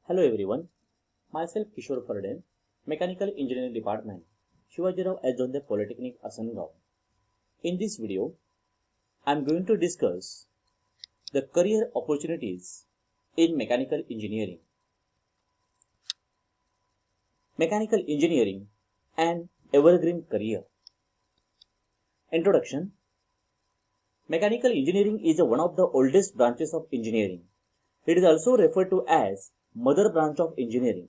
Hello everyone, myself Kishore Farden, Mechanical Engineering Department, Shivajirao Ajondhe Polytechnic Asangaon. In this video, I am going to discuss the career opportunities in mechanical engineering. Mechanical engineering and evergreen career. Introduction. Mechanical engineering is one of the oldest branches of engineering. It is also referred to as mother branch of engineering.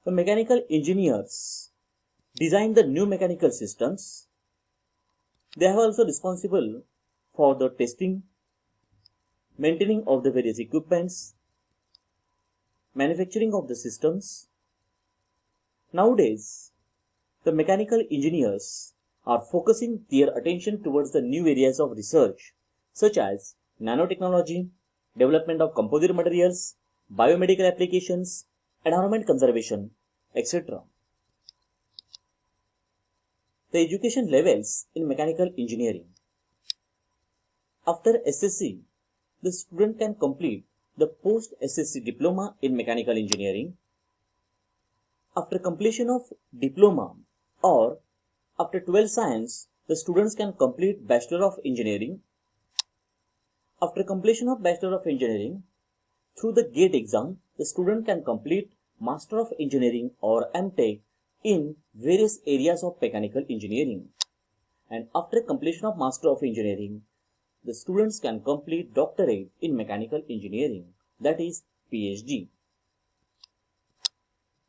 The mechanical engineers design the new mechanical systems. They are also responsible for the testing, maintaining of the various equipments, manufacturing of the systems. Nowadays, the mechanical engineers are focusing their attention towards the new areas of research such as nanotechnology, development of composite materials, biomedical applications, environment conservation, etc. The education levels in mechanical engineering. After SSC, the student can complete the post-SSC diploma in mechanical engineering. After completion of diploma or after 12th science, the students can complete Bachelor of Engineering. After completion of Bachelor of Engineering, through the GATE exam, the student can complete Master of Engineering or MTech in various areas of mechanical engineering. And after completion of Master of Engineering, the students can complete Doctorate in Mechanical Engineering, that is PhD.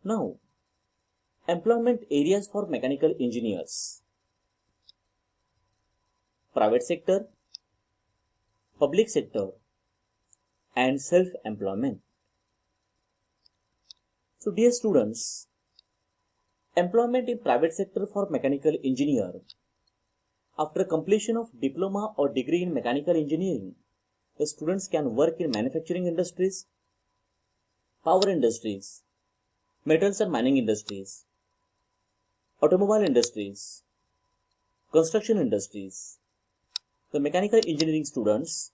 Now, employment areas for mechanical engineers. Private sector, public sector, and self-employment. So dear students, employment in private sector for mechanical engineer. After completion of diploma or degree in mechanical engineering, the students can work in manufacturing industries, power industries, metals and mining industries, automobile industries, construction industries. The mechanical engineering students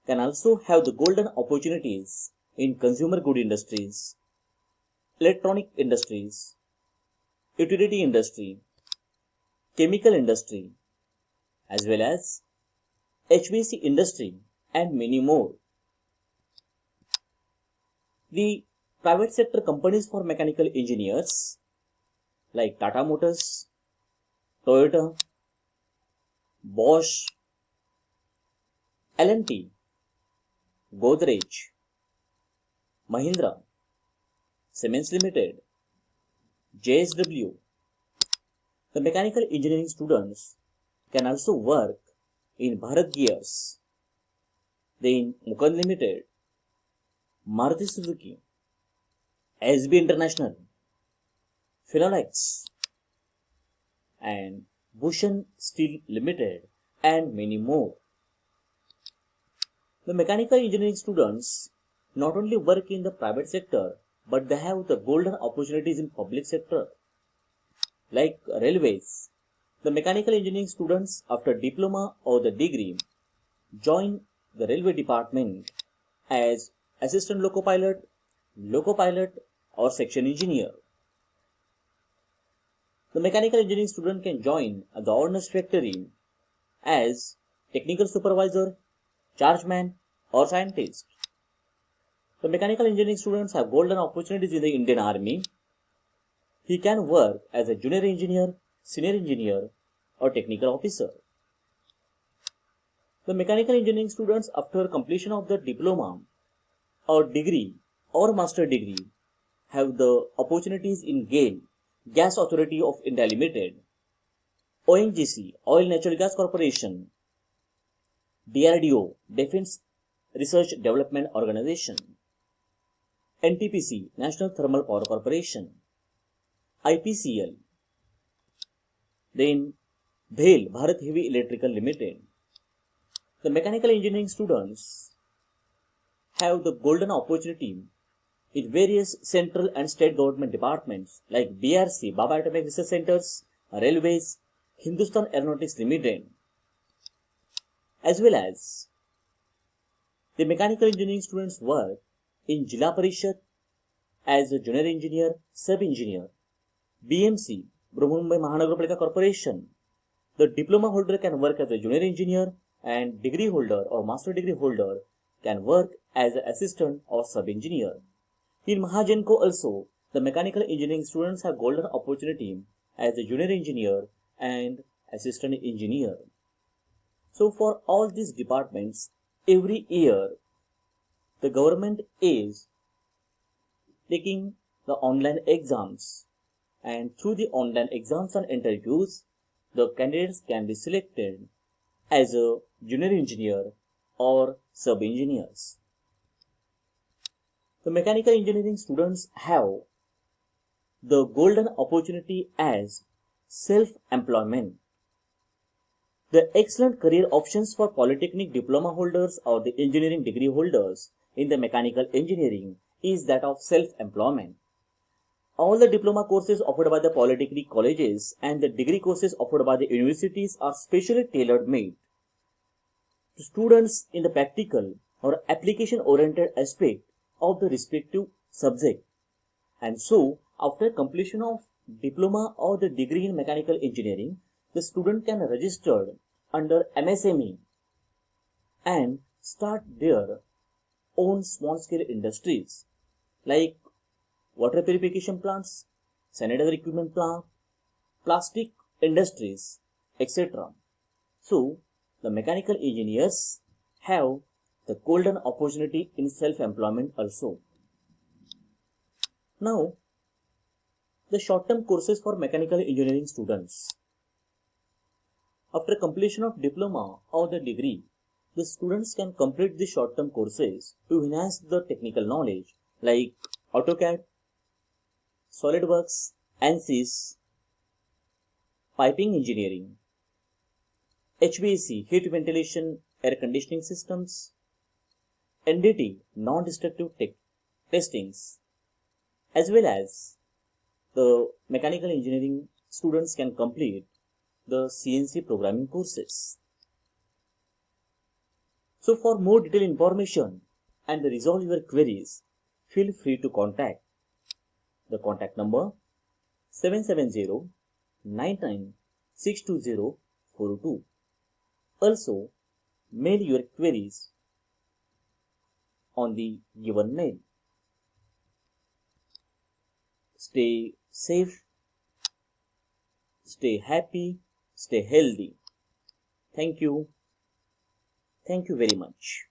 can also have the golden opportunities in consumer good industries, electronic industries, utility industry, chemical industry, as well as HVAC industry and many more. The private sector companies for mechanical engineers like Tata Motors, Toyota, Bosch, L&T, Godrej, Mahindra, Siemens Limited, JSW. The mechanical engineering students can also work in Bharat Gears, then Mukund Limited, Maruti Suzuki, SB International, Phenolics, and Bhushan Steel Limited, and many more. The mechanical engineering students not only work in the private sector, but they have the golden opportunities in public sector, like railways. The mechanical engineering students after diploma or the degree join the railway department as assistant loco pilot, or section engineer. The mechanical engineering student can join the ordnance factory as technical supervisor, chargeman, or scientist. The mechanical engineering students have golden opportunities in the Indian Army. He can work as a junior engineer, senior engineer, or technical officer. The mechanical engineering students after completion of the diploma or degree or master degree have the opportunities in GAIL, Gas Authority of India Limited, ONGC, Oil Natural Gas Corporation, DRDO, Defense Research Development Organization, NTPC, National Thermal Power Corporation, IPCL, then BHEL, Bharat Heavy Electrical Limited. The mechanical engineering students have the golden opportunity in various central and state government departments like BRC, Baba Atomic Research Centers, Railways, Hindustan Aeronautics Limited, as well as the mechanical engineering students work in Jilla Parishad, as a junior engineer, sub-engineer. BMC, Mumbai Mahanagarapalika Corporation, the diploma holder can work as a junior engineer and degree holder or master degree holder can work as an assistant or sub-engineer. In Mahagenco also, the mechanical engineering students have golden opportunity as a junior engineer and assistant engineer. So for all these departments, every year, the government is taking the online exams, and through the online exams and interviews, the candidates can be selected as a junior engineer or sub-engineers. The mechanical engineering students have the golden opportunity as self-employment. The excellent career options for polytechnic diploma holders or the engineering degree holders in the mechanical engineering is that of self-employment. All the diploma courses offered by the polytechnic colleges and the degree courses offered by the universities are specially tailor-made to students in the practical or application-oriented aspect of the respective subject. And so, after completion of diploma or the degree in mechanical engineering, the student can register under MSME and start their own small-scale industries like water purification plants, sanitizer equipment plant, plastic industries, etc. So, the mechanical engineers have the golden opportunity in self-employment also. Now, the short-term courses for mechanical engineering students. After completion of diploma or the degree, the students can complete the short-term courses to enhance the technical knowledge like AutoCAD, SolidWorks, ANSYS, piping engineering, HVAC, heat ventilation air conditioning systems, NDT, non-destructive testings, as well as the mechanical engineering students can complete the CNC programming courses. So for more detailed information and to resolve your queries, feel free to contact the contact number 770-99-62042. Also, mail your queries on the given mail. Stay safe, stay happy, stay healthy. Thank you. Thank you very much.